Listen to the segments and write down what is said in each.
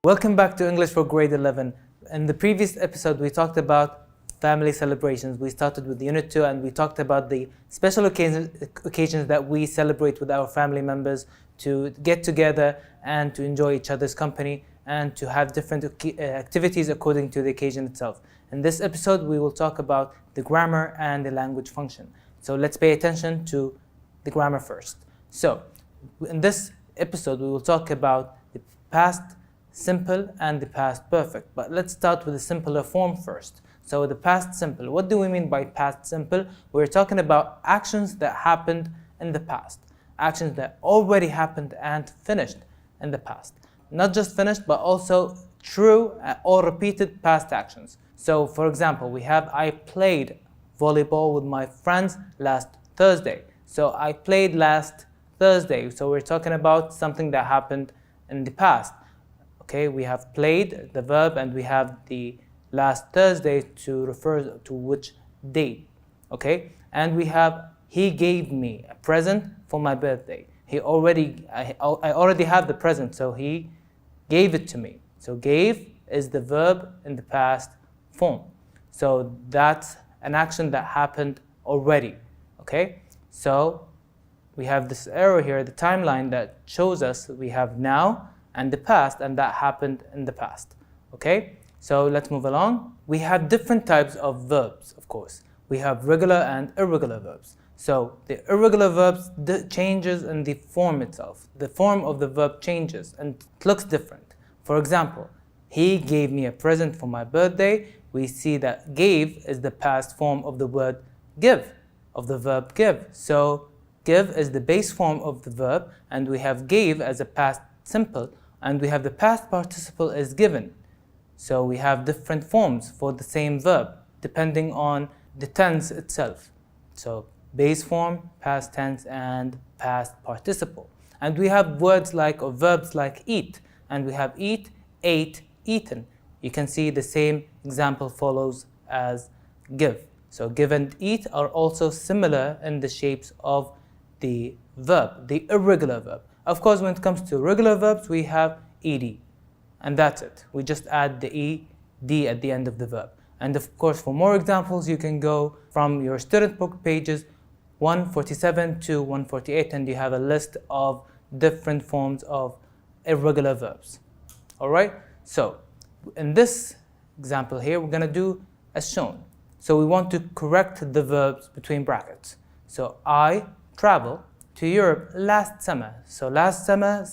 Welcome back to English for Grade 11. In the previous episode, we talked about family celebrations. We started with Unit 2 and we talked about the special occasions that we celebrate with our family members to get together and to enjoy each other's company and to have different activities according to the occasion itself. In this episode, we will talk about the grammar and the language function. So let's pay attention to the grammar first. So in this episode, we will talk about the past simple and the past perfect. But let's start with the simpler form first. So the past simple. What do we mean by past simple? We're talking about actions that happened in the past. Actions that already happened and finished in the past. Not just finished, but also true or repeated past actions. So for example, we have I played volleyball with my friends last Thursday. So I played last Thursday. So we're talking about something that happened in the past. Okay, we have played, the verb, and we have the last Thursday to refer to which date. Okay, and we have he gave me a present for my birthday. I already have the present, so he gave it to me. So gave is the verb in the past form. So that's an action that happened already. Okay, so we have this arrow here, the timeline that shows us we have now and the past, and that happened in the past. Okay, so let's move along. We have different types of verbs, of course. We have regular and irregular verbs. So the irregular verbs changes in the form itself. The form of the verb changes and it looks different. For example, he gave me a present for my birthday. We see that gave is the past form of the word give, of the verb give. So give is the base form of the verb, and we have gave as a past simple, and we have the past participle as given. So we have different forms for the same verb depending on the tense itself. So base form, past tense, and past participle. And we have words like, or verbs like eat, and we have eat, ate, eaten. You can see the same example follows as give. So give and eat are also similar in the shapes of the verb, the irregular verb. Of course, when it comes to regular verbs, we have ed, and that's it. We just add the ed at the end of the verb. And of course, for more examples, you can go from your student book pages 147 to 148, and you have a list of different forms of irregular verbs. All right? So in this example here, we're going to do as shown. So we want to correct the verbs between brackets. So I travel to Europe last summer. So last summer,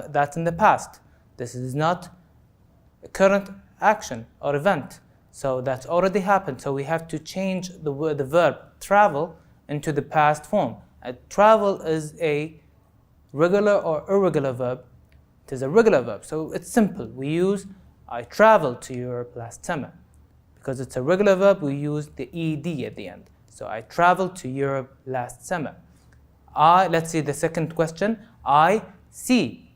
that's in the past. This is not a current action or event. So that's already happened. So we have to change the verb travel into the past form. Travel is a regular or irregular verb. It is a regular verb. So it's simple. We use I traveled to Europe last summer. Because it's a regular verb, we use the ed at the end. So I traveled to Europe last summer. Let's see the second question. I see,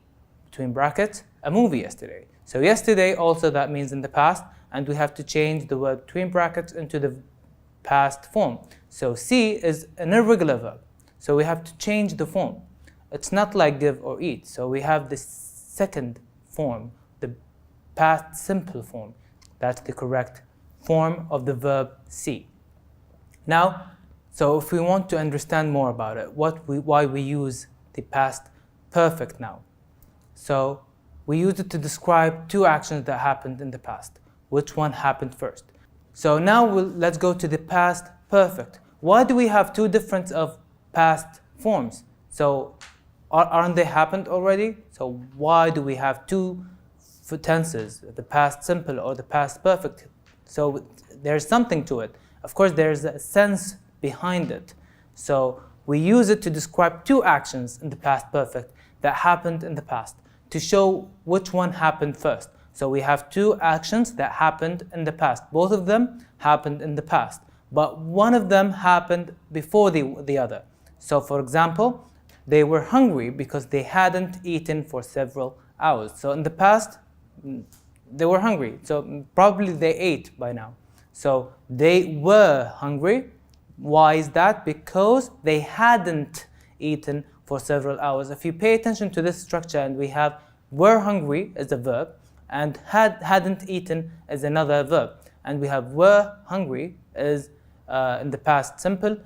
between brackets, a movie yesterday. So yesterday also that means in the past, and we have to change the word between brackets into the past form. So see is an irregular verb. So we have to change the form. It's not like give or eat. So we have the second form, the past simple form. That's the correct form of the verb see. Now, so if we want to understand more about it, why we use the past perfect now. So we use it to describe two actions that happened in the past. Which one happened first? So now let's go to the past perfect. Why do we have two different of past forms? So aren't they happened already? So why do we have two tenses, the past simple or the past perfect? So there's something to it. Of course, there's a sense behind it. So we use it to describe two actions in the past perfect that happened in the past to show which one happened first. So we have two actions that happened in the past. Both of them happened in the past, but one of them happened before the other. So for example, they were hungry because they hadn't eaten for several hours. So in the past, they were hungry. So probably they ate by now. So they were hungry. Why is that? Because they hadn't eaten for several hours. If you pay attention to this structure, and we have were hungry as a verb, and hadn't eaten is another verb. And we have were hungry is in the past simple,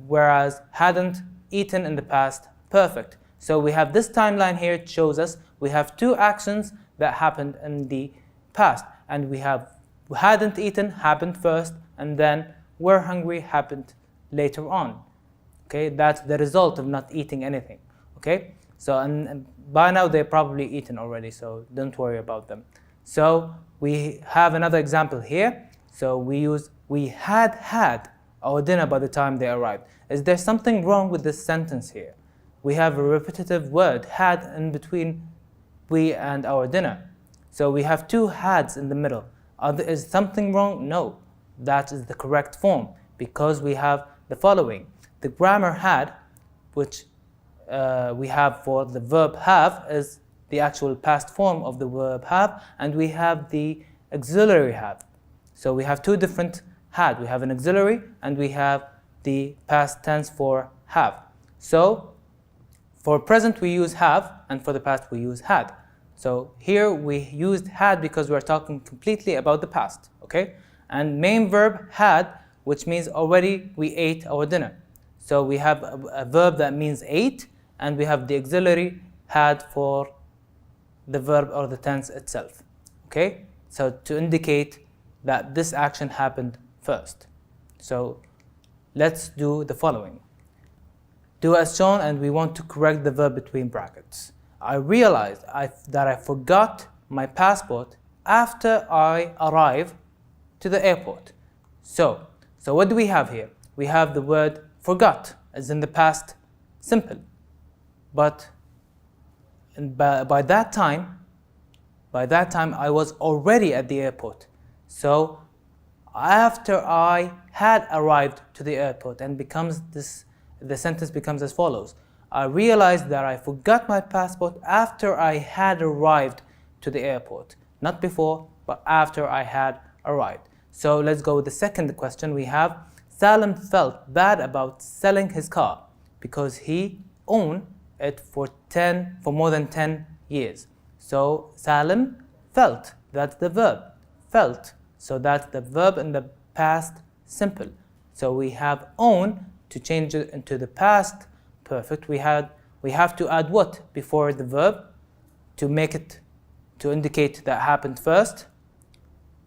whereas hadn't eaten in the past perfect. So we have this timeline here. It shows us we have two actions that happened in the past, and we have hadn't eaten happened first, and then were hungry happened later on. Okay, that's the result of not eating anything. Okay, so and by now they're probably eaten already, so don't worry about them. So we have another example here. So we had our dinner by the time they arrived. Is there something wrong with this sentence here? We have a repetitive word had in between we and our dinner. So we have two hads in the middle. Is something wrong? No, that is the correct form because we have the following. The grammar had, which we have for the verb have, is the actual past form of the verb have, and we have the auxiliary have. So we have two different had. We have an auxiliary and we have the past tense for have. So for present we use have, and for the past we use had. So here we used had because we're talking completely about the past, okay? And main verb had, which means already we ate our dinner. So we have a verb that means ate, and we have the auxiliary had for the verb or the tense itself, okay? So to indicate that this action happened first. So let's do the following. Do as shown, and we want to correct the verb between brackets. I realized that I forgot my passport after I arrived to the airport. So what do we have here? We have the word forgot as in the past simple. But by that time I was already at the airport. So after I had arrived to the airport, and the sentence becomes as follows. I realized that I forgot my passport after I had arrived to the airport. Not before, but after I had arrived. So let's go with the second question. We have Salim felt bad about selling his car because he owned it for more than 10 years. So Salim felt, that's the verb, felt. So that's the verb in the past simple. So we have own to change it into the past perfect. We have to add what before the verb to indicate that happened first.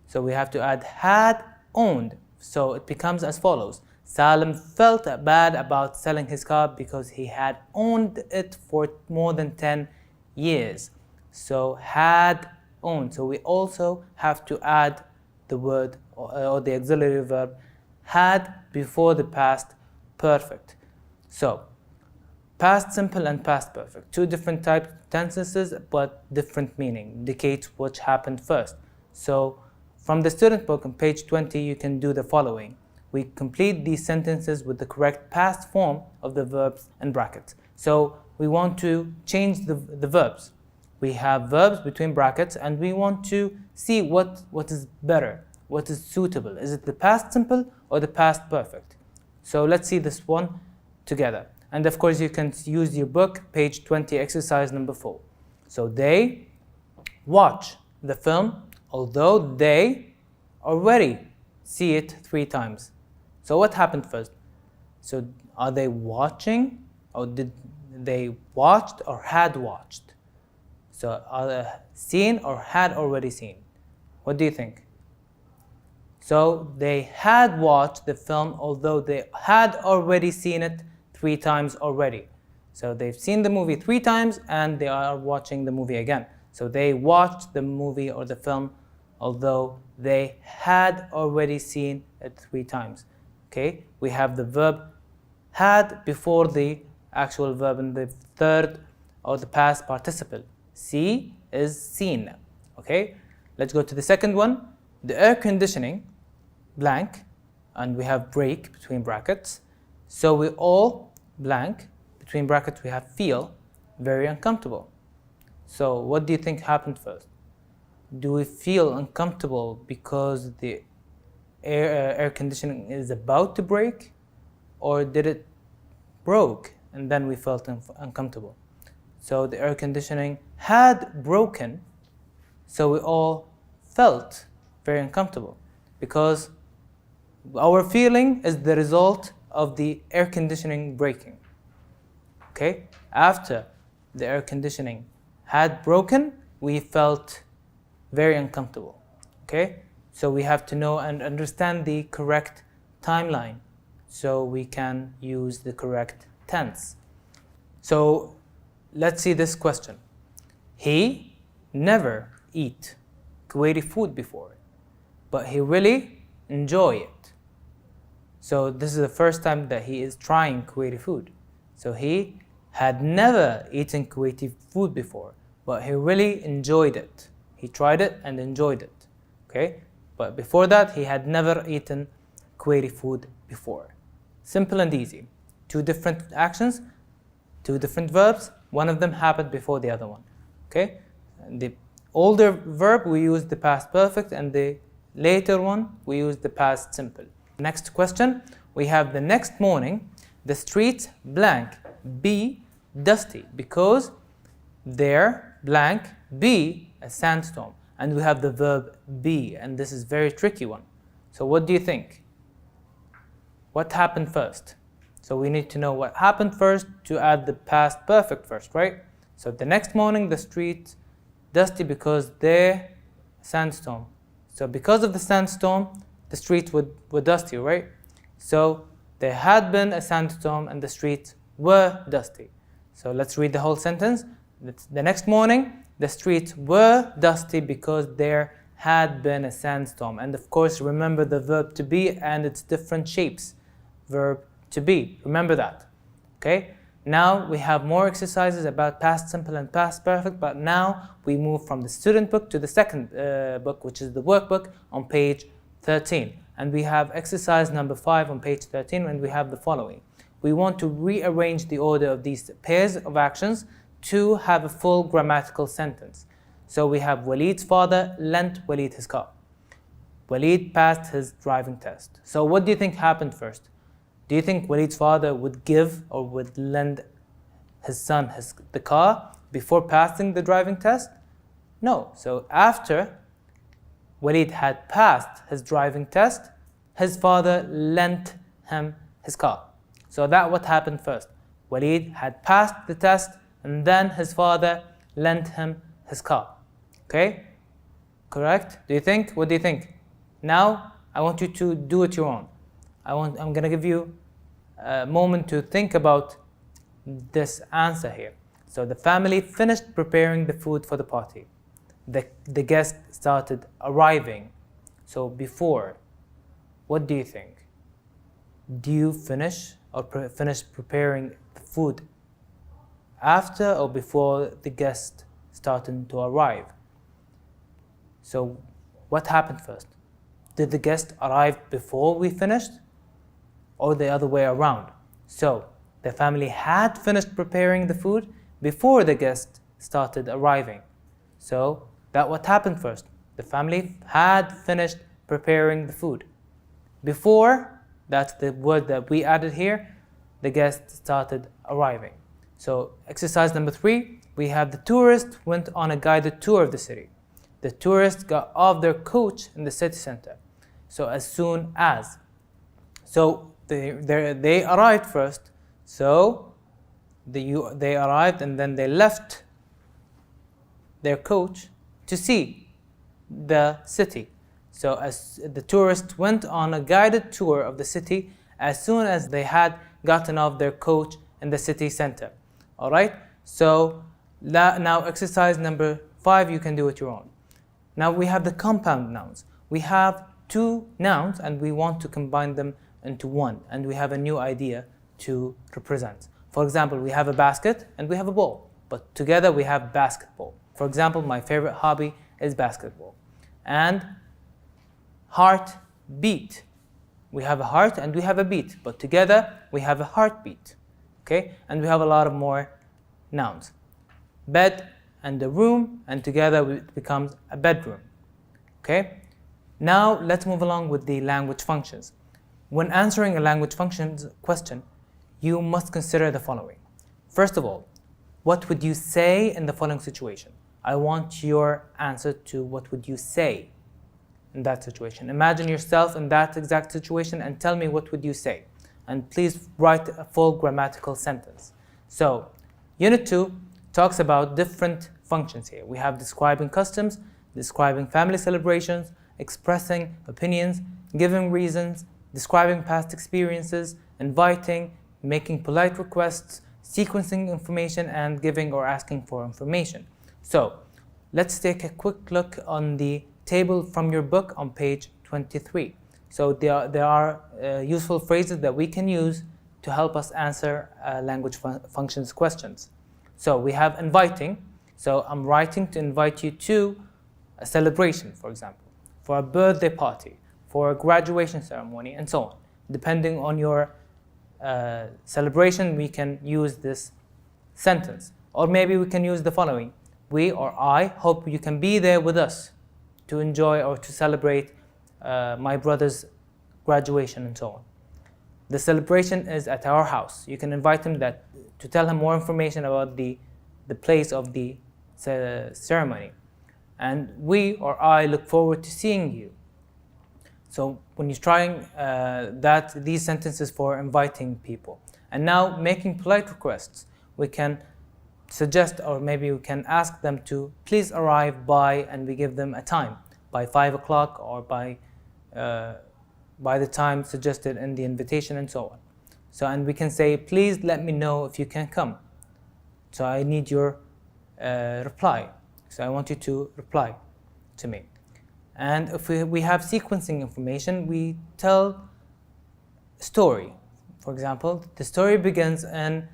So we have to add had owned. So it becomes as follows. Salim felt bad about selling his car because he had owned it for more than 10 years. So had owned. So we also have to add the word or the auxiliary verb had before the past perfect. So past simple and past perfect, two different types of tenses but different meaning, indicates what happened first. So from the student book on page 20 you can do the following. We complete these sentences with the correct past form of the verbs in brackets. So we want to change the verbs. We have verbs between brackets and we want to see what is better, what is suitable. Is it the past simple or the past perfect? So let's see this one together. And of course you can use your book, page 20, exercise number 4. So they watch the film although they already see it 3 times. So what happened first? So are they watching, or did they watched or had watched? So are they seen or had already seen? What do you think? So they had watched the film although they had already seen it 3 times already. So they've seen the movie 3 times and they are watching the movie again. So they watched the movie or the film although they had already seen it 3 times. Okay, we have the verb had before the actual verb in the third or the past participle. See is seen. Okay, let's go to the second one. The air conditioning, blank, and we have break between brackets. So we all blank, between brackets we have feel very uncomfortable. So what do you think happened first? Do we feel uncomfortable because the air conditioning is about to break, or did it broke and then we felt uncomfortable? So the air conditioning had broken So we all felt very uncomfortable because our feeling is the result of the air conditioning breaking. Okay? After the air conditioning had broken, we felt very uncomfortable. Okay? So we have to know and understand the correct timeline so we can use the correct tense. So let's see this question. He never eat Kuwaiti food before, but he really enjoy it. So this is the first time that he is trying Kuwaiti food. So he had never eaten Kuwaiti food before, but he really enjoyed it. He tried it and enjoyed it. Okay? But before that, he had never eaten Kuwaiti food before. Simple and easy. Two different actions, two different verbs. One of them happened before the other one. Okay? And the older verb, we use the past perfect, and the later one, we use the past simple. Next question, we have the next morning, the streets blank be dusty because there blank be a sandstorm. And we have the verb be, and this is a very tricky one. So what do you think? What happened first? So we need to know what happened first to add the past perfect first, right? So the next morning, the streets dusty because there sandstorm. So because of the sandstorm, the streets were dusty, right? So there had been a sandstorm and the streets were dusty. So let's read the whole sentence. The next morning, the streets were dusty because there had been a sandstorm. And of course, remember the verb to be and its different shapes. Verb to be, remember that. Okay? Now we have more exercises about past simple and past perfect, but now we move from the student book to the second book, which is the workbook on page 13. And we have exercise number 5 on page 13, and we have the following. We want to rearrange the order of these pairs of actions to have a full grammatical sentence. So we have Walid's father lent Walid his car. Walid passed his driving test. So what do you think happened first? Do you think Walid's father would give or would lend his son the car before passing the driving test? No. So after Walid had passed his driving test, his father lent him his car. So that what happened first. Walid had passed the test and then his father lent him his car. Okay? Correct? Do you think? What do you think? Now I want you to do it your own. I'm going to give you a moment to think about this answer here. So the family finished preparing the food for the party. The guests started arriving. So before, what do you think? Do you finish or finish preparing the food after or before the guests started to arrive? So what happened first? Did the guest arrive before we finished or the other way around? So the family had finished preparing the food before the guest started arriving. So that what happened first. The family had finished preparing the food. Before, that's the word that we added here, the guest started arriving. So exercise number 3, we have the tourists went on a guided tour of the city. The tourists got off their coach in the city center. So as soon as. So they arrived first. So they arrived and then they left their coach to see the city. So as the tourists went on a guided tour of the city as soon as they had gotten off their coach in the city center. All right? So now exercise number 5, you can do it your own. Now we have the compound nouns. We have 2 nouns and we want to combine them into one, and we have a new idea to represent. For example, we have a basket and we have a ball, but together we have basketball. For example, my favorite hobby is basketball. And heart beat. We have a heart and we have a beat, but together we have a heartbeat. Okay? And we have a lot of more nouns. Bed and a room, and together it becomes a bedroom. Okay? Now let's move along with the language functions. When answering a language functions question, you must consider the following. First of all, what would you say in the following situation? I want your answer to what would you say in that situation. Imagine yourself in that exact situation and tell me what would you say. And please write a full grammatical sentence. So, Unit 2 talks about different functions here. We have describing customs, describing family celebrations, expressing opinions, giving reasons, describing past experiences, inviting, making polite requests, sequencing information, and giving or asking for information. So, let's take a quick look on the table from your book on page 23. So there are useful phrases that we can use to help us answer language functions questions. So we have inviting. So I'm writing to invite you to a celebration, for example, for a birthday party, for a graduation ceremony, and so on. Depending on your celebration, we can use this sentence. Or maybe we can use the following. We or I hope you can be there with us to enjoy or to celebrate my brother's graduation and so on. The celebration is at our house. You can invite him to tell him more information about the place of the ceremony. And we or I look forward to seeing you. So when you're trying these sentences for inviting people. And now making polite requests, we can suggest or maybe we can ask them to please arrive by, and we give them a time, by 5 o'clock or by the time suggested in the invitation and so on. So, and we can say, please let me know if you can come. So I need your reply. So I want you to reply to me. And if we have sequencing information, we tell a story. For example, the story begins in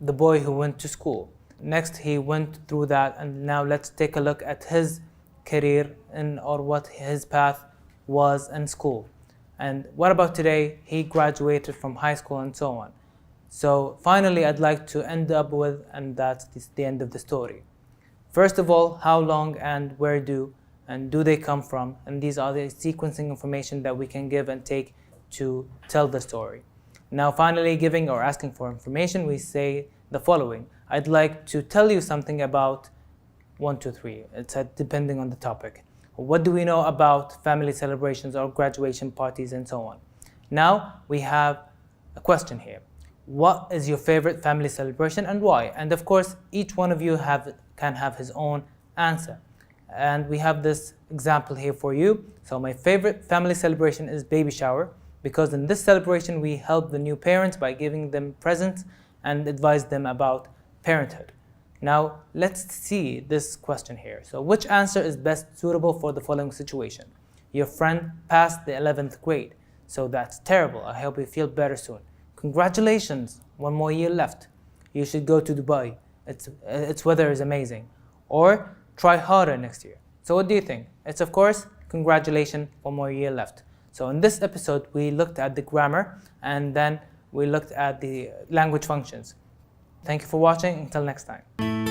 the boy who went to school. Next, he went through that, and now let's take a look at his career or what his path was in school. And what about today? He graduated from high school and so on. So finally, I'd like to end up with, and that's the end of the story. First of all, how long and where do they come from? And these are the sequencing information that we can give and take to tell the story. Now finally, giving or asking for information, we say the following. I'd like to tell you something about 1, 2, 3. It's depending on the topic. What do we know about family celebrations or graduation parties and so on? Now we have a question here. What is your favorite family celebration and why? And of course, each one of you can have his own answer. And we have this example here for you. So my favorite family celebration is baby shower, because in this celebration we help the new parents by giving them presents and advise them about parenthood. Now let's see this question here. So which answer is best suitable for the following situation? Your friend passed the 11th grade. So that's terrible. I hope you feel better soon. Congratulations, 1 more year left. You should go to Dubai. Its weather is amazing. Or try harder next year. So what do you think? It's of course, congratulations, 1 more year left. So in this episode, we looked at the grammar and then we looked at the language functions. Thank you for watching. Until next time.